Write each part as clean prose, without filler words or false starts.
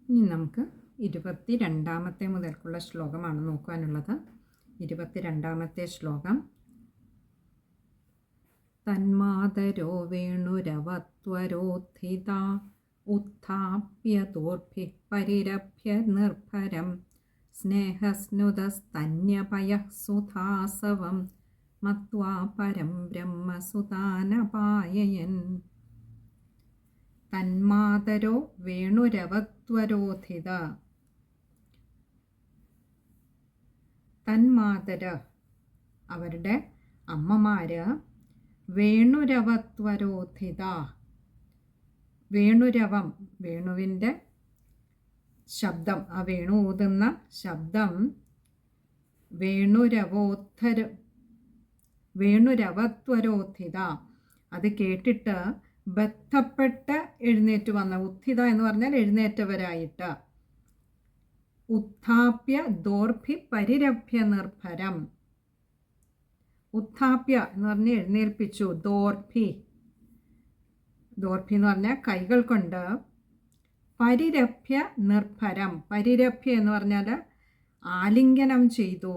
ഇനി നമുക്ക് 22 മുതൽക്കുള്ള ശ്ലോകമാണ് നോക്കാനുള്ളത്. 22 ശ്ലോകം. തന്മാതരോ വേണുരവത്വരോത്ഥിത ഉത്ഥാപ്യ തോർഭിഃ പരിരഭ്യ നിർഭരം സ്നേഹസ്നുതസ്തന്യപയഃ സുധാസവം മത്വാ പരം ബ്രഹ്മസുതാനപായയൻ. തന്മാതരോ വേണുരവത്വരോധിത. തന്മാതര അവരുടെ അമ്മമാര് വേണുരവത്വരോധിത. വേണുരവം വേണുവിൻ്റെ ശബ്ദം, ആ വേണു ഊതുന്ന ശബ്ദം വേണുരവത്വരോധിത. അത് കേട്ടിട്ട് ബന്ധപ്പെട്ട് എഴുന്നേറ്റ് വന്ന, ഉത്ഥിത എന്ന് പറഞ്ഞാൽ എഴുന്നേറ്റവരായിട്ട്. ഉത്ഥാപ്യ ദോർഭി പരിരഭ്യ നിർഭരം. ഉത്ഥാപ്യ എന്ന് പറഞ്ഞ് എഴുന്നേൽപ്പിച്ചു. ദോർഭി എന്ന് പറഞ്ഞാൽ കൈകൾ കൊണ്ട്. പരിരഭ്യ നിർഭരം. പരിരഭ്യ എന്ന് പറഞ്ഞാൽ ആലിംഗനം ചെയ്തു.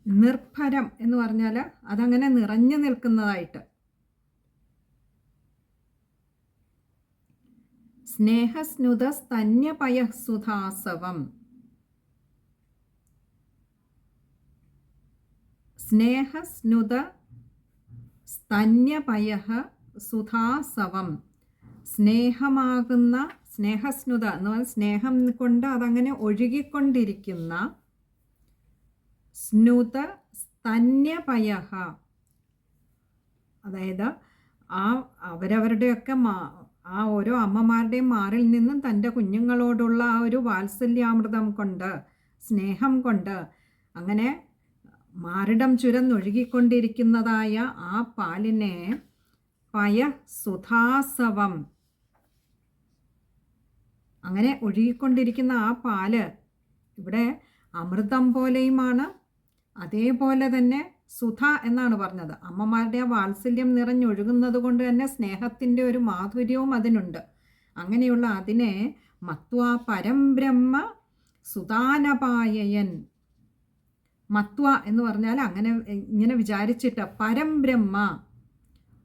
നിർഭരം എന്ന് പറഞ്ഞാൽ അതങ്ങനെ നിറഞ്ഞു നിൽക്കുന്നതായിട്ട്. സ്നേഹസ്നുത സ്തന്യപയഃ സുധാസവം. സ്നേഹസ്നുത സ്തന്യപയഃ സുധാസവം. സ്നേഹമാകുന്ന, സ്നേഹസ്നുത എന്ന് പറഞ്ഞാൽ സ്നേഹം കൊണ്ട് അതങ്ങനെ ഒഴുകിക്കൊണ്ടിരിക്കുന്ന. സ്നുത സ്തന്യപയഃ അതായത് അവരവരുടെയൊക്കെ ആ ഓരോ അമ്മമാരുടെയും മാറിൽ നിന്നും തൻ്റെ കുഞ്ഞുങ്ങളോടുള്ള ആ ഒരു വാത്സല്യാമൃതം കൊണ്ട്, സ്നേഹം കൊണ്ട് അങ്ങനെ മാറിടം ചുരന്നൊഴുകിക്കൊണ്ടിരിക്കുന്നതായ ആ പാലിനെ പയ സുധാസവം. അങ്ങനെ ഒഴുകിക്കൊണ്ടിരിക്കുന്ന ആ പാല് ഇവിടെ അമൃതം പോലെയുമാണ്. അതേപോലെ തന്നെ സുധ എന്നാണ് പറഞ്ഞത്. അമ്മമാരുടെ ആ വാത്സല്യം നിറഞ്ഞൊഴുകുന്നത് കൊണ്ട് തന്നെ സ്നേഹത്തിൻ്റെ ഒരു മാധുര്യവും അതിനുണ്ട്. അങ്ങനെയുള്ള അതിനെ മത്വാ പരം ബ്രഹ്മ സുതാനപായയൻ. മത്വ എന്ന് പറഞ്ഞാൽ അങ്ങനെ ഇങ്ങനെ വിചാരിച്ചിട്ട്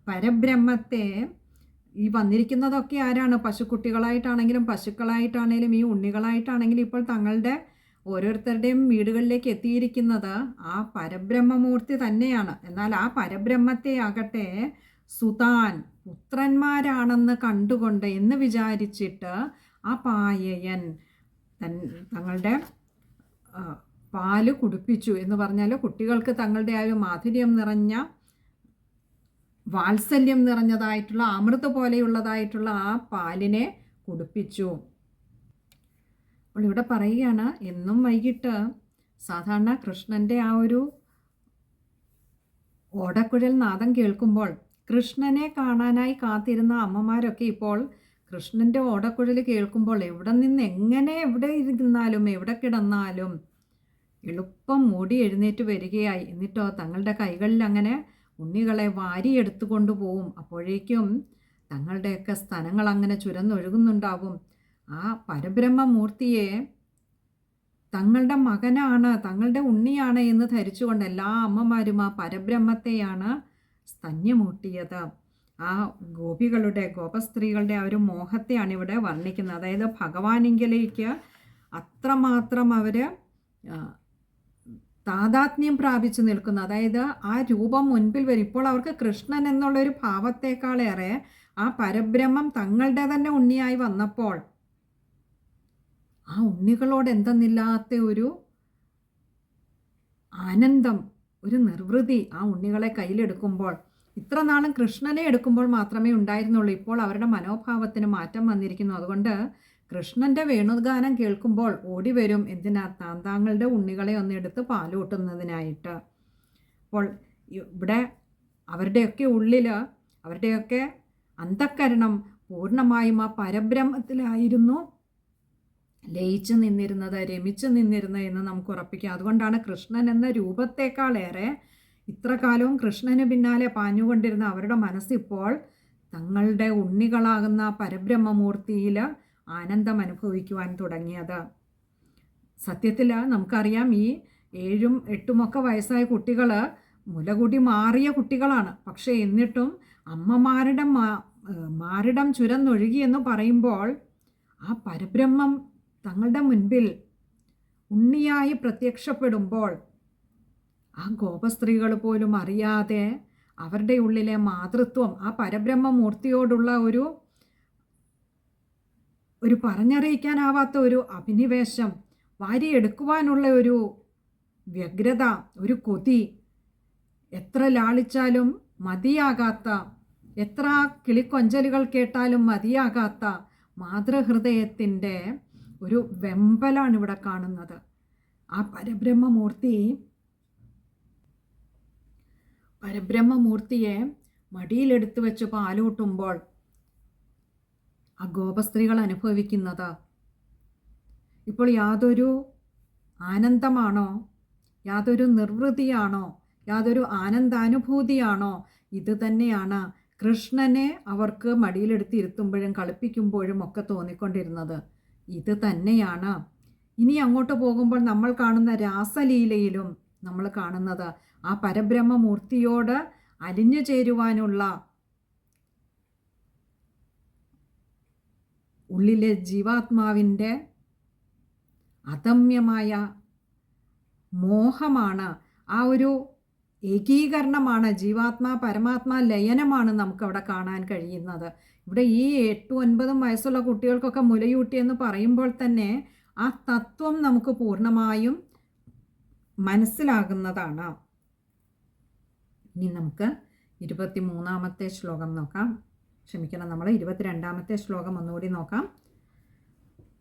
പരബ്രഹ്മത്തെ ഈ വന്നിരിക്കുന്നതൊക്കെ ആരാണ്? പശുക്കുട്ടികളായിട്ടാണെങ്കിലും പശുക്കളായിട്ടാണെങ്കിലും ഈ ഉണ്ണികളായിട്ടാണെങ്കിലും ഇപ്പോൾ തങ്ങളുടെ ഓരോരുത്തരുടെയും വീടുകളിലേക്ക് എത്തിയിരിക്കുന്നത് ആ പരബ്രഹ്മമൂർത്തി തന്നെയാണ്. എന്നാൽ ആ പരബ്രഹ്മത്തെ ആകട്ടെ സുതാൻ പുത്രന്മാരാണെന്ന് കണ്ടുകൊണ്ട് എന്ന് വിചാരിച്ചിട്ട് ആ പായയൻ തങ്ങളുടെ പാല് കുടിപ്പിച്ചു. എന്ന് പറഞ്ഞാൽ കുട്ടികൾക്ക് തങ്ങളുടെ ആ ഒരു മാധുര്യം നിറഞ്ഞ, വാത്സല്യം നിറഞ്ഞതായിട്ടുള്ള അമൃത പോലെയുള്ളതായിട്ടുള്ള ആ പാലിനെ കുടിപ്പിച്ചു. അപ്പോൾ ഇവിടെ പറയുകയാണ്, എന്നും വൈകിട്ട് സാധാരണ കൃഷ്ണൻ്റെ ആ ഒരു ഓടക്കുഴൽ നാദം കേൾക്കുമ്പോൾ കൃഷ്ണനെ കാണാനായി കാത്തിരുന്ന അമ്മമാരൊക്കെ ഇപ്പോൾ കൃഷ്ണൻ്റെ ഓടക്കുഴൽ കേൾക്കുമ്പോൾ എവിടെ നിന്ന് എവിടെ ഇരുന്നാലും എവിടെ കിടന്നാലും എളുപ്പം മൂടി എഴുന്നേറ്റ് വരികയായി. എന്നിട്ടോ തങ്ങളുടെ കൈകളിൽ അങ്ങനെ ഉണ്ണികളെ വാരിയെടുത്തു കൊണ്ടുപോകും. അപ്പോഴേക്കും തങ്ങളുടെയൊക്കെ സ്ഥലങ്ങൾ അങ്ങനെ ചുരന്നൊഴുകുന്നുണ്ടാവും. ആ പരബ്രഹ്മമൂർത്തിയെ തങ്ങളുടെ മകനാണ്, തങ്ങളുടെ ഉണ്ണിയാണ് എന്ന് ധരിച്ചുകൊണ്ട് എല്ലാ അമ്മമാരും ആ പരബ്രഹ്മത്തെയാണ് സ്തന്യമൂട്ടിയത്. ആ ഗോപസ്ത്രീകളുടെ ആ ഒരു മോഹത്തെയാണ് ഇവിടെ വർണ്ണിക്കുന്നത്. അതായത് ഭഗവാനെങ്കിലേക്ക് അത്രമാത്രം അവർ താതാത്മ്യം പ്രാപിച്ചു നിൽക്കുന്നു. അതായത് ആ രൂപം മുൻപിൽ വരും. ഇപ്പോൾ അവർക്ക് കൃഷ്ണൻ എന്നുള്ളൊരു ഭാവത്തേക്കാളേറെ ആ പരബ്രഹ്മം തങ്ങളുടെ തന്നെ ഉണ്ണിയായി വന്നപ്പോൾ ആ ഉണ്ണികളോട് എന്തെന്നില്ലാത്ത ഒരു ആനന്ദം, ഒരു നിർവൃതി ആ ഉണ്ണികളെ കയ്യിലെടുക്കുമ്പോൾ. ഇത്ര നാളും കൃഷ്ണനെ എടുക്കുമ്പോൾ മാത്രമേ ഉണ്ടായിരുന്നുള്ളൂ. ഇപ്പോൾ അവരുടെ മനോഭാവത്തിന് മാറ്റം വന്നിരിക്കുന്നു. അതുകൊണ്ട് കൃഷ്ണൻ്റെ വേണുഗാനം കേൾക്കുമ്പോൾ ഓടി വരും. എന്തിനാ? താങ്കളുടെ ഉണ്ണികളെ ഒന്ന് എടുത്ത് പാലൂട്ടുന്നതിനായിട്ട്. അപ്പോൾ ഇവിടെ അവരുടെയൊക്കെ ഉള്ളിൽ, അവരുടെയൊക്കെ അന്ധക്കരണം പൂർണ്ണമായും ആ പരബ്രഹ്മത്തിലായിരുന്നു ലയിച്ചു നിന്നിരുന്നത്, രമിച്ചു നിന്നിരുന്നത് എന്ന് നമുക്ക് ഉറപ്പിക്കാം. അതുകൊണ്ടാണ് കൃഷ്ണൻ എന്ന രൂപത്തേക്കാളേറെ ഇത്ര കാലവും കൃഷ്ണന് പിന്നാലെ പാഞ്ഞുകൊണ്ടിരുന്ന അവരുടെ മനസ്സിപ്പോൾ തങ്ങളുടെ ഉണ്ണികളാകുന്ന പരബ്രഹ്മമൂർത്തിയിൽ ആനന്ദം അനുഭവിക്കുവാൻ തുടങ്ങിയത്. സത്യത്തിൽ നമുക്കറിയാം, ഈ 7ഉം 8ഉമൊക്കെ വയസ്സായ കുട്ടികൾ മുലകുടി മാറിയ കുട്ടികളാണ്. പക്ഷേ എന്നിട്ടും അമ്മമാരുടെ മാറിടം ചുരന്നൊഴുകി എന്ന് പറയുമ്പോൾ ആ പരബ്രഹ്മം തങ്ങളുടെ മുൻപിൽ ഉണ്ണിയായി പ്രത്യക്ഷപ്പെടുമ്പോൾ ആ ഗോപസ്ത്രീകൾ പോലും അറിയാതെ അവരുടെ ഉള്ളിലെ മാതൃത്വം, ആ പരബ്രഹ്മമൂർത്തിയോടുള്ള ഒരു പറഞ്ഞറിയിക്കാനാവാത്ത ഒരു അഭിനിവേശം, വാരിയെടുക്കുവാനുള്ള ഒരു വ്യഗ്രത, ഒരു കൊതി, എത്ര ലാളിച്ചാലും മതിയാകാത്ത, എത്ര കിളിക്കൊഞ്ചലുകൾ കേട്ടാലും മതിയാകാത്ത മാതൃഹൃദയത്തിൻ്റെ ഒരു വെമ്പലാണ് ഇവിടെ കാണുന്നത്. ആ പരബ്രഹ്മമൂർത്തിയെ മടിയിലെടുത്ത് വെച്ച് പാലൂട്ടുമ്പോൾ ആ ഗോപസ്ത്രീകൾ അനുഭവിക്കുന്നത് ഇപ്പോൾ യാതൊരു ആനന്ദമാണോ, യാതൊരു നിർവൃതിയാണോ, യാതൊരു ആനന്ദാനുഭൂതിയാണോ? ഇത് തന്നെയാണ് കൃഷ്ണനെ അവർക്ക് മടിയിലെടുത്തിരുത്തുമ്പോഴും കളിപ്പിക്കുമ്പോഴും ഒക്കെ തോന്നിക്കൊണ്ടിരുന്നത്. ഇത് തന്നെയാണ് ഇനി അങ്ങോട്ട് പോകുമ്പോൾ നമ്മൾ കാണുന്ന രാസലീലയിലും നമ്മൾ കാണുന്നത്. ആ പരബ്രഹ്മമൂർത്തിയോട് അലിഞ്ഞു ചേരുവാനുള്ള ഉള്ളിലെ ജീവാത്മാവിൻ്റെ അദമ്യമായ മോഹമാണ്, ആ ഒരു ഏകീകരണമാണ്, ജീവാത്മാ പരമാത്മാ ലയനമാണ് നമുക്കവിടെ കാണാൻ കഴിയുന്നത്. ഇവിടെ ഈ 8ഉം 9ഉം വയസ്സുള്ള കുട്ടികൾക്കൊക്കെ മുലയൂട്ടി എന്ന് പറയുമ്പോൾ തന്നെ ആ തത്വം നമുക്ക് പൂർണ്ണമായും മനസ്സിലാകുന്നതാണ്. ഇനി നമുക്ക് 23-ാമത്തെ ശ്ലോകം നോക്കാം. ക്ഷമിക്കണം, നമ്മൾ 22-ാമത്തെ ശ്ലോകം ഒന്നുകൂടി നോക്കാം.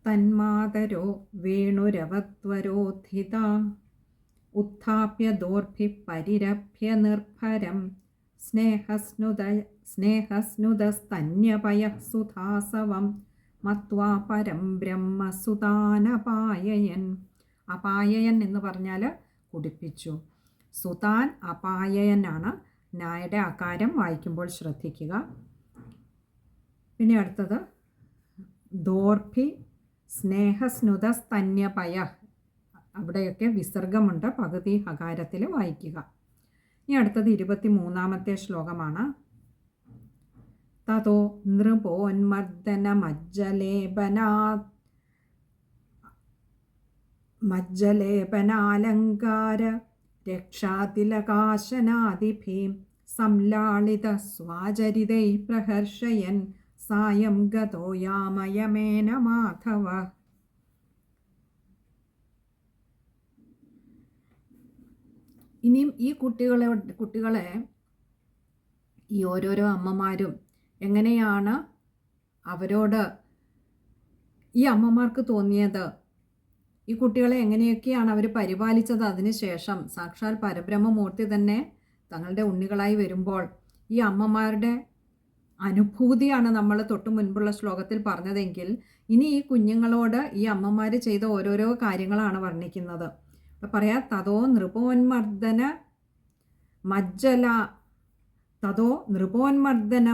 തന്മാതരോ വേണുരവത്വരോദ്ധിത ഉത്ഥാപ്യ ദോർഭി പരിരഭ്യ നിർഭരം സ്നേഹസ്നുതസ്തന്യപയ സുധാസവം മത്വാ പരം ബ്രഹ്മസുതാനപായയൻ. അപായയൻ എന്ന് പറഞ്ഞാൽ കുടിപ്പിച്ചു. സുതാൻ അപായയനാണ്. നായുടെ ആകാരം വായിക്കുമ്പോൾ ശ്രദ്ധിക്കുക. പിന്നെ അടുത്തത് ദോർഭി സ്നേഹസ്നുതസ്തന്യപയ, അവിടെയൊക്കെ വിസർഗമുണ്ട്, പകുതി ഹകാരത്തിൽ വായിക്കുക. ഇനി അടുത്തത് 23-ാമത്തെ ശ്ലോകമാണ്. തതോ മജ്ജലേപനാലങ്കാര രക്ഷാതിലകാശനാദിഭീം സംലാളിത സ്വാചരിതൈ പ്രഹർഷയൻ സായം ഗതോ യാമയമേന മാധവ. ഇനിയും ഈ കുട്ടികളെ ഈ ഓരോരോ അമ്മമാരും എങ്ങനെയാണ് അവരോട് ഈ അമ്മമാർക്ക് തോന്നിയത്, ഈ കുട്ടികളെ എങ്ങനെയൊക്കെയാണ് അവർ പരിപാലിച്ചത്, അതിനുശേഷം സാക്ഷാൽ പരബ്രഹ്മമൂർത്തി തന്നെ തങ്ങളുടെ ഉണ്ണികളായി വരുമ്പോൾ ഈ അമ്മമാരുടെ അനുഭൂതിയാണ് നമ്മൾ തൊട്ടു മുൻപുള്ള ശ്ലോകത്തിൽ പറഞ്ഞതെങ്കിൽ ഇനി ഈ കുഞ്ഞുങ്ങളോട് ഈ അമ്മമാർ ചെയ്ത ഓരോരോ കാര്യങ്ങളാണ് വർണ്ണിക്കുന്നത്. അപ്പം പറയാം, തതോ നൃപോന്മർദ്ദന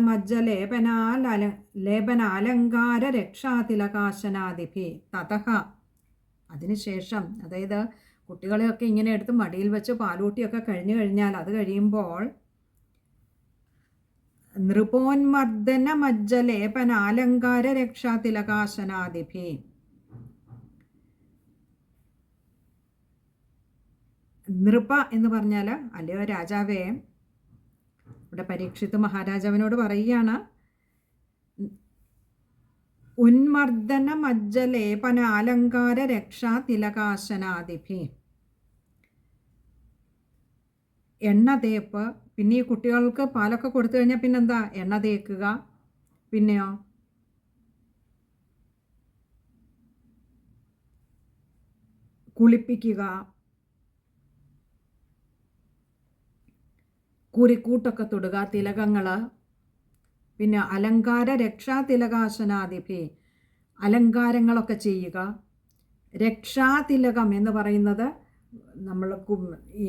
മജ്ജലേപനാലങ്കാര രക്ഷാതിലകാശനാദിഭി തതഹ. അതിനുശേഷം, അതായത് കുട്ടികളെയൊക്കെ ഇങ്ങനെ എടുത്ത് മടിയിൽ വെച്ച് പാലൂട്ടിയൊക്കെ കഴിഞ്ഞു കഴിഞ്ഞാൽ അത് കഴിയുമ്പോൾ നൃപോന്മർദ്ദന മജ്ജലേപനാലങ്കാര രക്ഷാതിലകാശനാദിഭി. നൃപ എന്ന് പറഞ്ഞാൽ അല്ലയോ രാജാവേ, ഇവിടെ പരീക്ഷിത് മഹാരാജാവിനോട് പറയുകയാണ്, ഉന്മർദ്ദന മജ്ജലേപനാലങ്കാര രക്ഷാതിലകാശനാദിഭി. എണ്ണ തേപ്പ്, പിന്നെ ഈ കുട്ടികൾക്ക് പാലൊക്കെ കൊടുത്തു കഴിഞ്ഞാൽ പിന്നെന്താ, എണ്ണ തേക്കുക, പിന്നെയോ കുളിപ്പിക്കുക, കുറിക്കൂട്ടൊക്കെ തൊടുക, തിലകങ്ങൾ, പിന്നെ അലങ്കാര രക്ഷാതിലകാശനാദിഭി, അലങ്കാരങ്ങളൊക്കെ ചെയ്യുക. രക്ഷാതിലകം എന്ന് പറയുന്നത് നമ്മൾ ഈ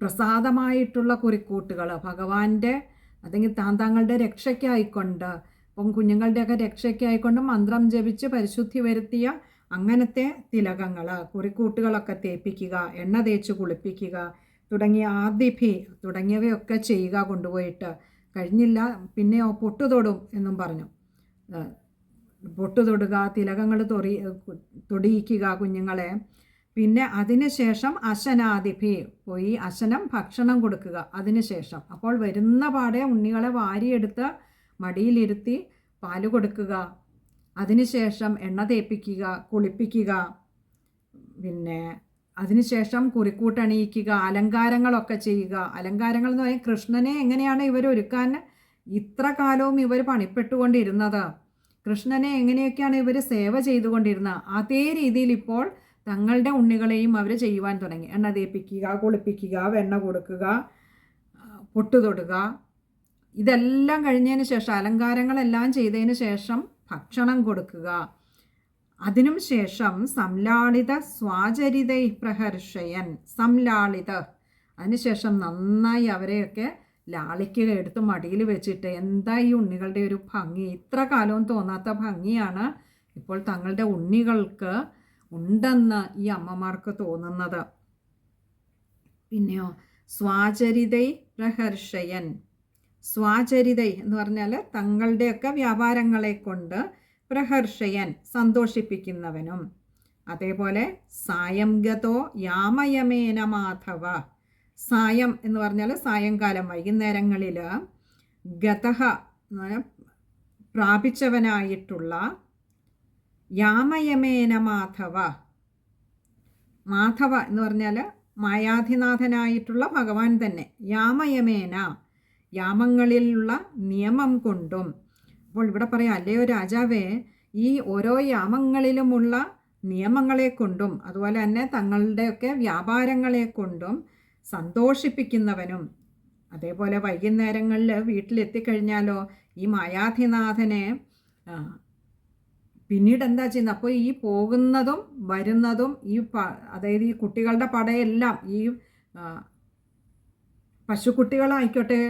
പ്രസാദമായിട്ടുള്ള കുറിക്കൂട്ടുകൾ, ഭഗവാന്റെ അല്ലെങ്കിൽ താങ്കളുടെ രക്ഷയ്ക്കായിക്കൊണ്ട്, ഇപ്പം കുഞ്ഞുങ്ങളുടെയൊക്കെ രക്ഷയ്ക്കായിക്കൊണ്ട് മന്ത്രം ജപിച്ച് പരിശുദ്ധി വരുത്തിയ അങ്ങനത്തെ തിലകങ്ങൾ, കുറിക്കൂട്ടുകളൊക്കെ തേപ്പിക്കുക, എണ്ണ തേച്ച് കുളിപ്പിക്കുക തുടങ്ങിയ ആദിഭി തുടങ്ങിയവയൊക്കെ ചെയ്യുക കൊണ്ടുപോയിട്ട്. കഴിഞ്ഞില്ല, പിന്നെയോ പൊട്ടുതൊടും എന്നും പറഞ്ഞു. പൊട്ടു തൊടുക, തിലകങ്ങൾ തൊടിയിക്കുക കുഞ്ഞുങ്ങളെ. പിന്നെ അതിനുശേഷം അശനാദിഭി പോയി അശനം ഭക്ഷണം കൊടുക്കുക അതിനുശേഷം. അപ്പോൾ വരുന്ന പാടെ ഉണ്ണികളെ വാരിയെടുത്ത് മടിയിലിരുത്തി പാല് കൊടുക്കുക. അതിനുശേഷം എണ്ണ തേപ്പിക്കുക, കുളിപ്പിക്കുക. പിന്നെ അതിനുശേഷം കുറിക്കൂട്ടണിയിക്കുക, അലങ്കാരങ്ങളൊക്കെ ചെയ്യുക. അലങ്കാരങ്ങൾ എന്ന് പറയുന്നത് കൃഷ്ണനെ എങ്ങനെയാണ് ഇവർ ഒരുക്കാൻ ഇത്ര കാലവും ഇവർ പണിപ്പെട്ടുകൊണ്ടിരുന്നത്, കൃഷ്ണനെ എങ്ങനെയൊക്കെയാണ് ഇവർ സേവ ചെയ്തുകൊണ്ടിരുന്നത്, അതേ രീതിയിൽ ഇപ്പോൾ തങ്ങളുടെ ഉണ്ണികളെയും അവർ ചെയ്യുവാൻ തുടങ്ങി. എണ്ണ തേപ്പിക്കുക, കുളിപ്പിക്കുക, വെണ്ണ കൊടുക്കുക, പൊട്ടുതൊടുക. ഇതെല്ലാം കഴിഞ്ഞതിന് ശേഷം, അലങ്കാരങ്ങളെല്ലാം ചെയ്തതിന് ശേഷം ഭക്ഷണം കൊടുക്കുക. അതിനും ശേഷം സംലാളിത സ്വാചരിതൈ പ്രഹർഷയൻ. സംലാളിത, അതിനുശേഷം നന്നായി അവരെയൊക്കെ ലാളിക്കുക, എടുത്ത് മടിയിൽ വെച്ചിട്ട്. എന്താ ഈ ഉണ്ണികളുടെ ഒരു ഭംഗി! ഇത്ര കാലവും തോന്നാത്ത ഭംഗിയാണ് ഇപ്പോൾ തങ്ങളുടെ ഉണ്ണികൾക്ക് ഉണ്ടെന്ന് ഈ അമ്മമാർക്ക് തോന്നുന്നത്. പിന്നെയോ സ്വാചരിതൈ പ്രഹർഷയൻ. സ്വാചരിതൈ എന്ന് പറഞ്ഞാൽ തങ്ങളുടെയൊക്കെ വ്യാപാരങ്ങളെ കൊണ്ട് പ്രഹർഷയൻ സന്തോഷിപ്പിക്കുന്നവനും. അതേപോലെ സായം ഗതോ യാമയമേന മാധവ. സായം എന്ന് പറഞ്ഞാൽ സായങ്കാലം, വൈകുന്നേരങ്ങളിൽ ഗതഹ പ്രാപിച്ചവനായിട്ടുള്ള യാമയമേന മാധവ. മാധവ എന്ന് പറഞ്ഞാൽ മായാധിനാഥനായിട്ടുള്ള ഭഗവാൻ തന്നെ. യാമയമേന, യാമങ്ങളിലുള്ള നിയമം കൊണ്ടും. അപ്പോൾ ഇവിടെ പറയാം, അല്ലയോ രാജാവേ, ഈ ഓരോ യാമങ്ങളിലുമുള്ള നിയമങ്ങളെ കൊണ്ടും അതുപോലെ തന്നെ തങ്ങളുടെയൊക്കെ വ്യാപാരങ്ങളെ കൊണ്ടും സന്തോഷിപ്പിക്കുന്നവനും. അതേപോലെ വൈകുന്നേരങ്ങളിൽ വീട്ടിലെത്തിക്കഴിഞ്ഞാലോ ഈ മായാധിനാഥനെ പിന്നീട് എന്താ ചെയ്യുന്നത്? അപ്പോൾ ഈ പോകുന്നതും വരുന്നതും അതായത് ഈ കുട്ടികളുടെ പടയെല്ലാം, ഈ പശുക്കുട്ടികളായിക്കോട്ടെ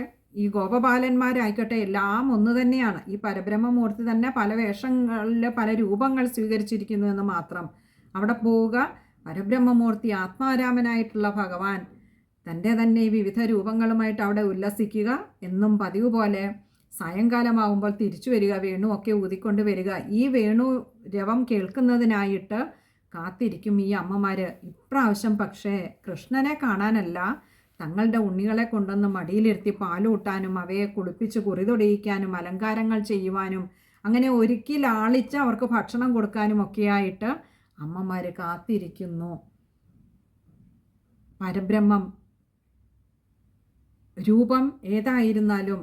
ഈ ഗോപബാലന്മാരായിക്കോട്ടെ എല്ലാം ഒന്ന് തന്നെയാണ്. ഈ പരബ്രഹ്മമൂർത്തി തന്നെ പല വേഷങ്ങളിൽ പല രൂപങ്ങൾ സ്വീകരിച്ചിരിക്കുന്നു എന്ന് മാത്രം. അവിടെ പോവുക, പരബ്രഹ്മമൂർത്തി ആത്മാരാമനായിട്ടുള്ള ഭഗവാൻ തൻ്റെ തന്നെ വിവിധ രൂപങ്ങളുമായിട്ട് അവിടെ ഉല്ലസിക്കുക. എന്നും പതിവ് പോലെ സായങ്കാലമാകുമ്പോൾ തിരിച്ചു വരിക, വേണുവൊക്കെ ഊതിക്കൊണ്ട് വരിക. ഈ വേണു രവം കേൾക്കുന്നതിനായിട്ട് കാത്തിരിക്കും ഈ അമ്മമാർ. ഇപ്രാവശ്യം പക്ഷേ കൃഷ്ണനെ കാണാനല്ല, തങ്ങളുടെ ഉണ്ണികളെ കൊണ്ടുവന്ന് മടിയിലിരുത്തി പാലൂട്ടാനും അവയെ കുളിപ്പിച്ച് കുറിതൊടിയിക്കാനും അലങ്കാരങ്ങൾ ചെയ്യുവാനും അങ്ങനെ ഒരുക്കി ലാളിച്ച് അവർക്ക് ഭക്ഷണം കൊടുക്കാനും ഒക്കെയായിട്ട് അമ്മമാർ കാത്തിരിക്കുന്നു. പരബ്രഹ്മം രൂപം ഏതായിരുന്നാലും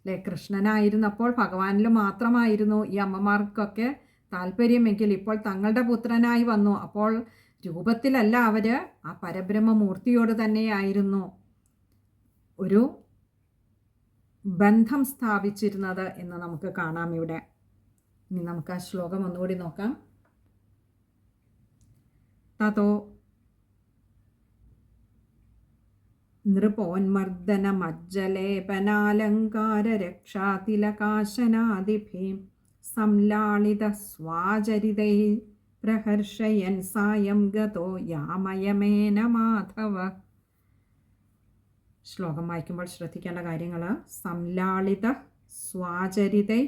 അല്ലേ, കൃഷ്ണനായിരുന്നപ്പോൾ ഭഗവാനിൽ മാത്രമായിരുന്നു ഈ അമ്മമാർക്കൊക്കെ താല്പര്യമെങ്കിൽ ഇപ്പോൾ തങ്ങളുടെ പുത്രനായി വന്നു. അപ്പോൾ രൂപത്തിലല്ല അവർ ആ പരബ്രഹ്മമൂർത്തിയോട് തന്നെയായിരുന്നു ഒരു ബന്ധം സ്ഥാപിച്ചിരുന്നത് എന്ന് നമുക്ക് കാണാം ഇവിടെ. ഇനി നമുക്ക് ആ ശ്ലോകം ഒന്നുകൂടി നോക്കാം. തതോ നൃപോന്മർദ്ദനമജ്ജലേപനാലങ്കാരരക്ഷാതിലകാശനാദിഭിः സംലാളിതസ്വാചരിതൈः പ്രഹർഷയൻ സായം ഗതോ യാമയമേന മാധവ. ശ്ലോകം വായിക്കുമ്പോൾ ശ്രദ്ധിക്കേണ്ട കാര്യങ്ങൾ: സംലാളിത സ്വാചരിതൈ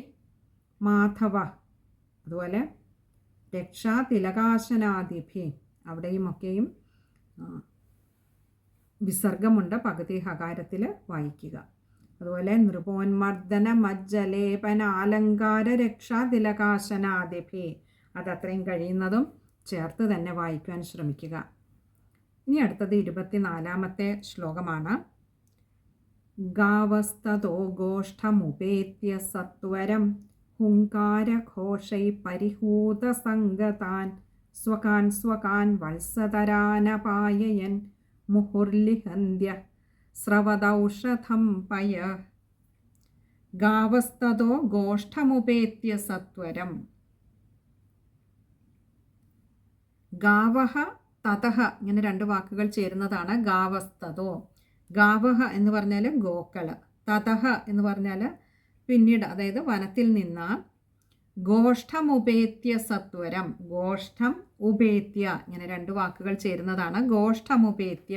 മാധവ, അതുപോലെ രക്ഷാതിലകാശനാദിഭി, അവിടെയുമൊക്കെയും വിസർഗമുണ്ട്, പകുതി ഹകാരത്തിൽ വായിക്കുക. അതുപോലെ നൃപോന്മർദ്ദന മജ്ജലേപന അലങ്കാര രക്ഷാതിലകാശനാദിഭി, അതത്രയും കഴിയുന്നതും ചേർത്ത് തന്നെ വായിക്കാൻ ശ്രമിക്കുക. ഇനി അടുത്തത് 24-ാമത്തെ ശ്ലോകമാണ്. ഗാവസ്തതോ ഗോഷ്ഠമുപേത്യ സത്വരം ഹുങ്കാരഘോഷൈ പരിഹൂതസംഗതാൻ സ്വകാൻ സ്വകാൻ വത്സതരാനപായയൻ മുഹുർലിഹന്ത്യ സ്രവദൗഷധം പയ. ഗാവസ്തതോ ഗോഷ്ഠമുപേത്യ സത്വരം. ഗാവഹ തതഹ ഇങ്ങനെ രണ്ട് വാക്കുകൾ ചേരുന്നതാണ് ഗാവസ്തതോ. ഗാവഹ എന്ന് പറഞ്ഞാൽ ഗോക്കൾ, തതഹ എന്ന് പറഞ്ഞാൽ പിന്നീട്, അതായത് വനത്തിൽ നിന്ന് ഗോഷ്ഠമുപേത്യ സത്വരം, ഗോഷ്ഠം ഉപേത്യ, ഇങ്ങനെ രണ്ട് വാക്കുകൾ ചേരുന്നതാണ് ഗോഷ്ഠമുപേത്യ.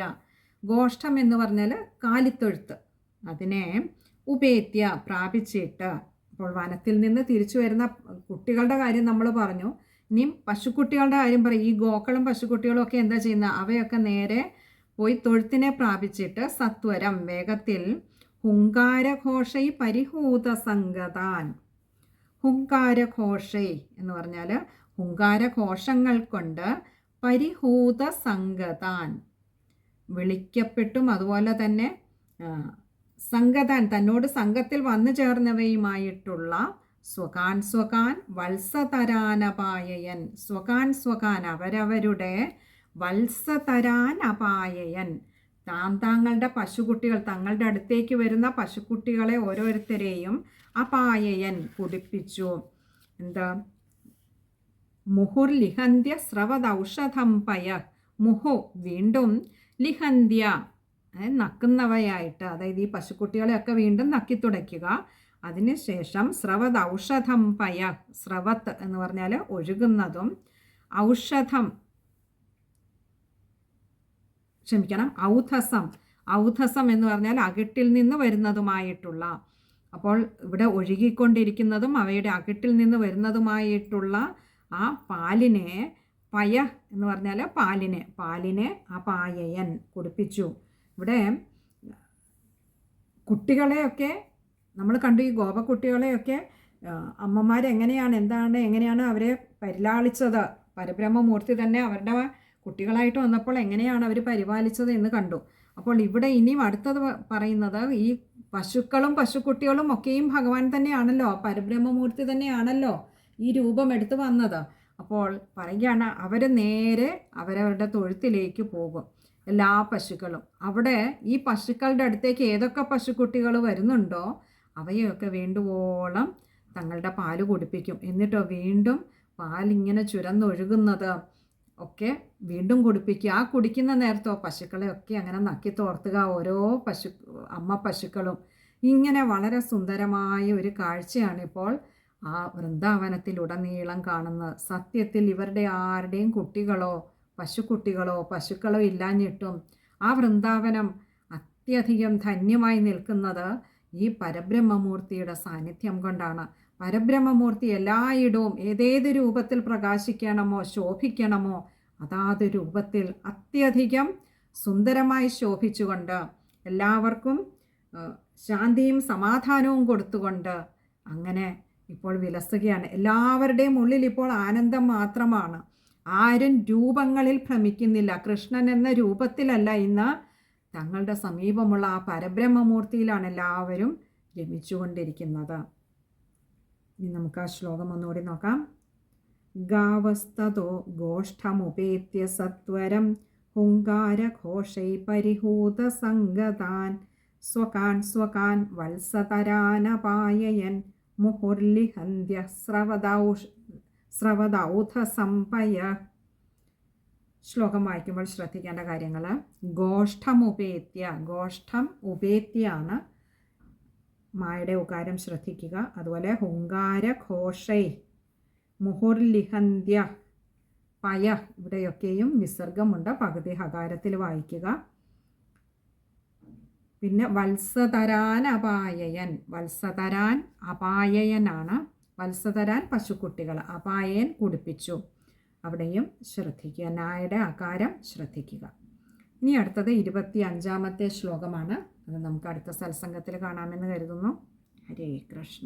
ഗോഷ്ഠം എന്ന് പറഞ്ഞാൽ കാലിത്തൊഴുത്ത്, അതിനെ ഉപേത്യ പ്രാപിച്ചിട്ട്. അപ്പോൾ വനത്തിൽ നിന്ന് തിരിച്ചു വരുന്ന കുട്ടികളുടെ കാര്യം നമ്മൾ പറഞ്ഞു. ഇനിയും പശുക്കുട്ടികളുടെ കാര്യം പറയും. ഈ ഗോക്കളും പശുക്കുട്ടികളും ഒക്കെ എന്താ ചെയ്യുന്നത്? അവയൊക്കെ നേരെ പോയി തൊഴുത്തിനെ പ്രാപിച്ചിട്ട് സത്വരം വേഗത്തിൽ ഹുങ്കാരഘോഷൈ പരിഹൂത സംഗതാൻ. ഹുങ്കാരഘോഷൈ എന്ന് പറഞ്ഞാൽ ഹുങ്കാരഘോഷങ്ങൾ കൊണ്ട് പരിഹൂത സംഗതാൻ വിളിക്കപ്പെട്ടും അതുപോലെ തന്നെ സംഗതാൻ തന്നോട് സംഘത്തിൽ വന്നു ചേർന്നവയുമായിട്ടുള്ള സ്വകാൻ സ്വകാൻ വത്സതരാനപായയൻ. സ്വകാൻ സ്വകാൻ അവരവരുടെ വത്സതരാൻ അപായയൻ താങ്കളുടെ പശുക്കുട്ടികൾ, തങ്ങളുടെ അടുത്തേക്ക് വരുന്ന പശുക്കുട്ടികളെ ഓരോരുത്തരെയും അപായയൻ കുടിപ്പിച്ചു. എന്താ? മുഹുർ ലിഹന്ത്യ സ്രവദൌഷധം പയ. മുഹു വീണ്ടും ലിഹന്ത്യ നക്കുന്നവയായിട്ട്, അതായത് ഈ പശുക്കുട്ടികളെയൊക്കെ വീണ്ടും നക്കിത്തുടയ്ക്കുക. അതിനുശേഷം സ്രവദൌഷധം പയ. സ്രവത്ത് എന്ന് പറഞ്ഞാൽ ഒഴുകുന്നതും, ഔഷധം ഔധസം. ഔധസം എന്ന് പറഞ്ഞാൽ അകിട്ടിൽ നിന്ന് വരുന്നതുമായിട്ടുള്ള, അപ്പോൾ ഇവിടെ ഒഴുകിക്കൊണ്ടിരിക്കുന്നതും അവയുടെ അകിട്ടിൽ നിന്ന് വരുന്നതുമായിട്ടുള്ള ആ പാലിനെ, പയ എന്ന് പറഞ്ഞാൽ പാലിനെ അപായയൻ കുടിപ്പിച്ചു. ഇവിടെ കുട്ടികളെയൊക്കെ നമ്മൾ കണ്ടു. ഈ ഗോപക്കുട്ടികളെയൊക്കെ അമ്മമാരെങ്ങനെയാണ് എങ്ങനെയാണ് അവരെ പരിലാളിച്ചത്. പരബ്രഹ്മമൂർത്തി തന്നെ അവരുടെ കുട്ടികളായിട്ട് വന്നപ്പോൾ എങ്ങനെയാണ് അവർ പരിപാലിച്ചത് എന്ന് കണ്ടു. അപ്പോൾ ഇവിടെ ഇനിയും അടുത്തത് പറയുന്നത് ഈ പശുക്കളും പശുക്കുട്ടികളും ഒക്കെയും ഭഗവാൻ തന്നെയാണല്ലോ, പരബ്രഹ്മമൂർത്തി തന്നെയാണല്ലോ ഈ രൂപം എടുത്തു വന്നത്. അപ്പോൾ പറയുകയാണ് അവർ നേരെ അവരവരുടെ തൊഴുത്തിലേക്ക് പോകും. എല്ലാ പശുക്കളും അവിടെ ഈ പശുക്കളുടെ അടുത്തേക്ക് ഏതൊക്കെ പശുക്കുട്ടികൾ വരുന്നുണ്ടോ അവയൊക്കെ വേണ്ടുവോളം തങ്ങളുടെ പാല് കുടിപ്പിക്കും. എന്നിട്ടോ വീണ്ടും പാലിങ്ങനെ ചുരന്നൊഴുകുന്നത് ഒക്കെ വീണ്ടും കുടിപ്പിക്കുക. ആ കുടിക്കുന്ന നേരത്തോ പശുക്കളെയൊക്കെ അങ്ങനെ നക്കി തോർത്തുക. ഓരോ അമ്മ പശുക്കളും ഇങ്ങനെ വളരെ സുന്ദരമായ ഒരു കാഴ്ചയാണിപ്പോൾ ആ വൃന്ദാവനത്തിലുടനീളം കാണുന്നത്. സത്യത്തിൽ ഇവരുടെ ആരുടെയും കുട്ടികളോ പശുക്കളോ ഇല്ലാഞ്ഞിട്ടും ആ വൃന്ദാവനം അത്യധികം ധന്യമായി നിൽക്കുന്നത് ഈ പരബ്രഹ്മമൂർത്തിയുടെ സാന്നിധ്യം കൊണ്ടാണ്. പരബ്രഹ്മമൂർത്തി എല്ലായിടവും ഏതേത് രൂപത്തിൽ പ്രകാശിക്കണമോ ശോഭിക്കണമോ അതാത് രൂപത്തിൽ അത്യധികം സുന്ദരമായി ശോഭിച്ചുകൊണ്ട് എല്ലാവർക്കും ശാന്തിയും സമാധാനവും കൊടുത്തുകൊണ്ട് അങ്ങനെ ഇപ്പോൾ വിലസുകയാണ്. എല്ലാവരുടെയും ഉള്ളിൽ ഇപ്പോൾ ആനന്ദം മാത്രമാണ്. ആരും രൂപങ്ങളിൽ ഭ്രമിക്കുന്നില്ല. കൃഷ്ണൻ എന്ന രൂപത്തിലല്ല ഇന്ന് തങ്ങളുടെ സമീപമുള്ള ആ പരബ്രഹ്മമൂർത്തിയിലാണ് എല്ലാവരും രമിച്ചുകൊണ്ടിരിക്കുന്നത്. ഇനി നമുക്ക് ആ ശ്ലോകം ഒന്നുകൂടി നോക്കാം. ഗാവസ്തോ ഗോഷ്ഠമുപേത്യ സത്വരം ഹുങ്കാരഘോഷൈ പരിഹൂത സംഗതാൻ സ്വകാൻ സ്വകാൻ വത്സതരാനപായയൻ മുഹുർലിഹന്ത്യ സ്രവദൌധസംപയ. ശ്ലോകം വായിക്കുമ്പോൾ ശ്രദ്ധിക്കേണ്ട കാര്യങ്ങൾ: ഗോഷ്ഠം ഉപേത്യാണ് മായുടെ ഉകാരം ശ്രദ്ധിക്കുക. അതുപോലെ ഹുങ്കാരഘോഷൈ മുഹുർലിഹന്ത്യ പയ ഇവിടെയൊക്കെയും വിസർഗമുണ്ട്, പകുതി ഹകാരത്തിൽ വായിക്കുക. പിന്നെ വത്സതരാൻ അപായയനാണ്. വത്സതരാൻ പശുക്കുട്ടികൾ, അപായൻ കുടിപ്പിച്ചു. അവിടെയും ശ്രദ്ധിക്കുക, നായുടെ ആകാരം ശ്രദ്ധിക്കുക. ഇനി അടുത്തത് 25-ാമത്തെ ശ്ലോകമാണ്. അത് നമുക്ക് അടുത്ത സത്സംഗത്തിൽ കാണാമെന്ന് കരുതുന്നു. ഹരേ കൃഷ്ണ.